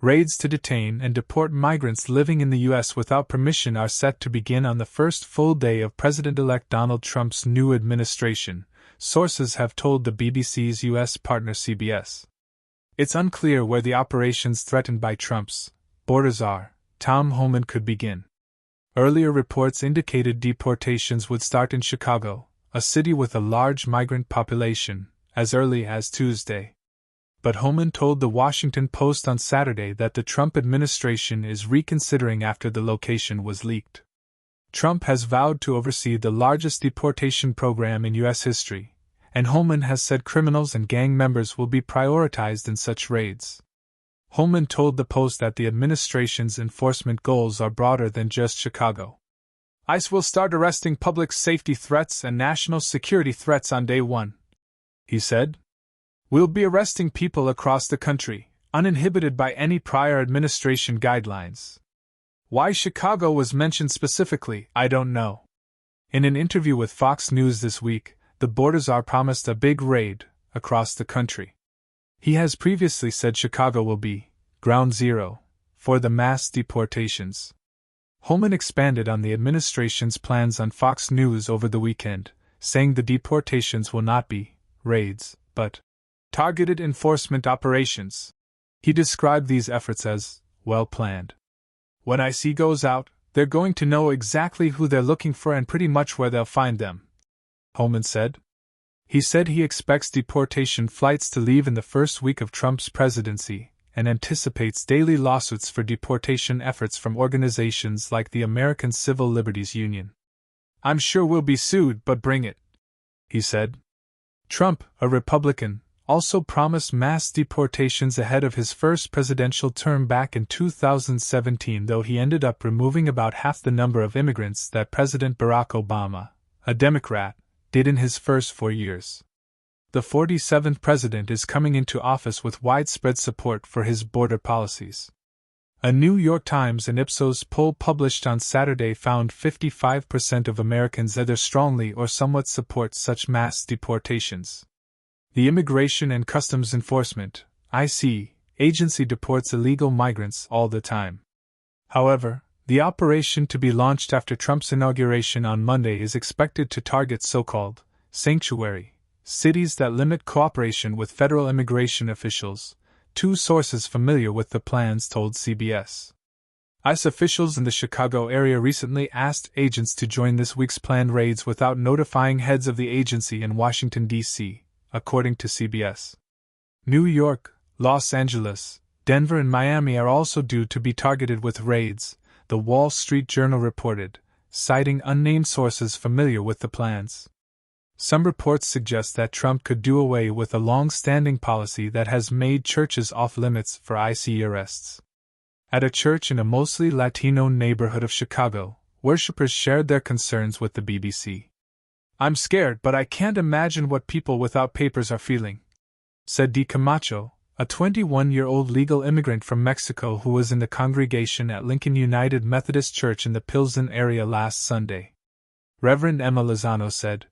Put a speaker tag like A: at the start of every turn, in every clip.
A: Raids to detain and deport migrants living in the U.S. without permission are set to begin on the first full day of President-elect Donald Trump's new administration, sources have told the BBC's U.S. partner CBS. It's unclear where the operations threatened by Trump's borders are, Tom Homan could begin. Earlier reports indicated deportations would start in Chicago, a city with a large migrant population, as early as Tuesday. But Homan told the Washington Post on Saturday that the Trump administration is reconsidering after the location was leaked. Trump has vowed to oversee the largest deportation program in U.S. history, and Homan has said criminals and gang members will be prioritized in such raids. Homan told the Post that the administration's enforcement goals are broader than just Chicago. ICE will start arresting public safety threats and national security threats on day one, he said. We'll be arresting people across the country, uninhibited by any prior administration guidelines. Why Chicago was mentioned specifically, I don't know. In an interview with Fox News this week, the border czar promised a big raid across the country. He has previously said Chicago will be ground zero for the mass deportations. Homan expanded on the administration's plans on Fox News over the weekend, saying the deportations will not be raids, but targeted enforcement operations. He described these efforts as well-planned. When ICE goes out, they're going to know exactly who they're looking for and pretty much where they'll find them, Homan said. He said he expects deportation flights to leave in the first week of Trump's presidency and anticipates daily lawsuits for deportation efforts from organizations like the American Civil Liberties Union. I'm sure we'll be sued, but bring it, he said. Trump, a Republican, also promised mass deportations ahead of his first presidential term back in 2017, though he ended up removing about half the number of immigrants that President Barack Obama, a Democrat, did in his first 4 years. The 47th president is coming into office with widespread support for his border policies. A New York Times and Ipsos poll published on Saturday found 55% of Americans either strongly or somewhat support such mass deportations. The Immigration and Customs Enforcement (ICE) agency deports illegal migrants all the time. However, the operation to be launched after Trump's inauguration on Monday is expected to target so-called sanctuary cities that limit cooperation with federal immigration officials, two sources familiar with the plans told CBS. ICE officials in the Chicago area recently asked agents to join this week's planned raids without notifying heads of the agency in Washington, D.C., according to CBS. New York, Los Angeles, Denver and Miami are also due to be targeted with raids, the Wall Street Journal reported, citing unnamed sources familiar with the plans. Some reports suggest that Trump could do away with a long-standing policy that has made churches off-limits for ICE arrests. At a church in a mostly Latino neighborhood of Chicago, worshippers shared their concerns with the BBC. I'm scared, but I can't imagine what people without papers are feeling, said Dee Camacho, a 21-year-old legal immigrant from Mexico who was in the congregation at Lincoln United Methodist Church in the Pilsen area last Sunday. Reverend Emma Lozano said,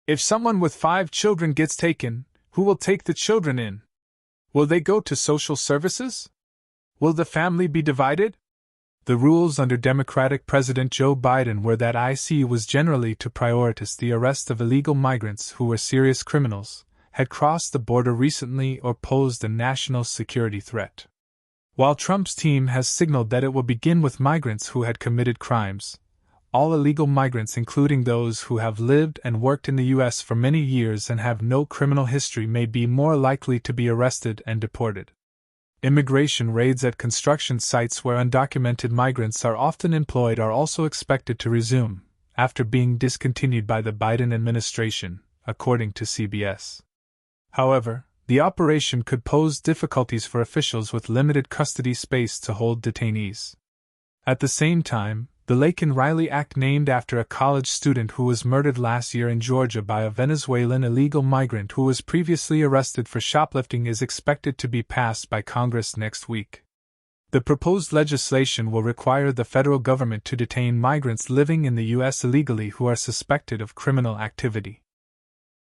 A: "If someone with 5 children gets taken, who will take the children in? Will they go to social services? Will the family be divided?" The rules under Democratic President Joe Biden were that ICE was generally to prioritize the arrest of illegal migrants who were serious criminals, had crossed the border recently, or posed a national security threat. While Trump's team has signaled that it will begin with migrants who had committed crimes, all illegal migrants, including those who have lived and worked in the U.S. for many years and have no criminal history, may be more likely to be arrested and deported. Immigration raids at construction sites where undocumented migrants are often employed are also expected to resume, after being discontinued by the Biden administration, according to CBS. However, the operation could pose difficulties for officials with limited custody space to hold detainees. At the same time, the Laken Riley Act, named after a college student who was murdered last year in Georgia by a Venezuelan illegal migrant who was previously arrested for shoplifting, is expected to be passed by Congress next week. The proposed legislation will require the federal government to detain migrants living in the U.S. illegally who are suspected of criminal activity.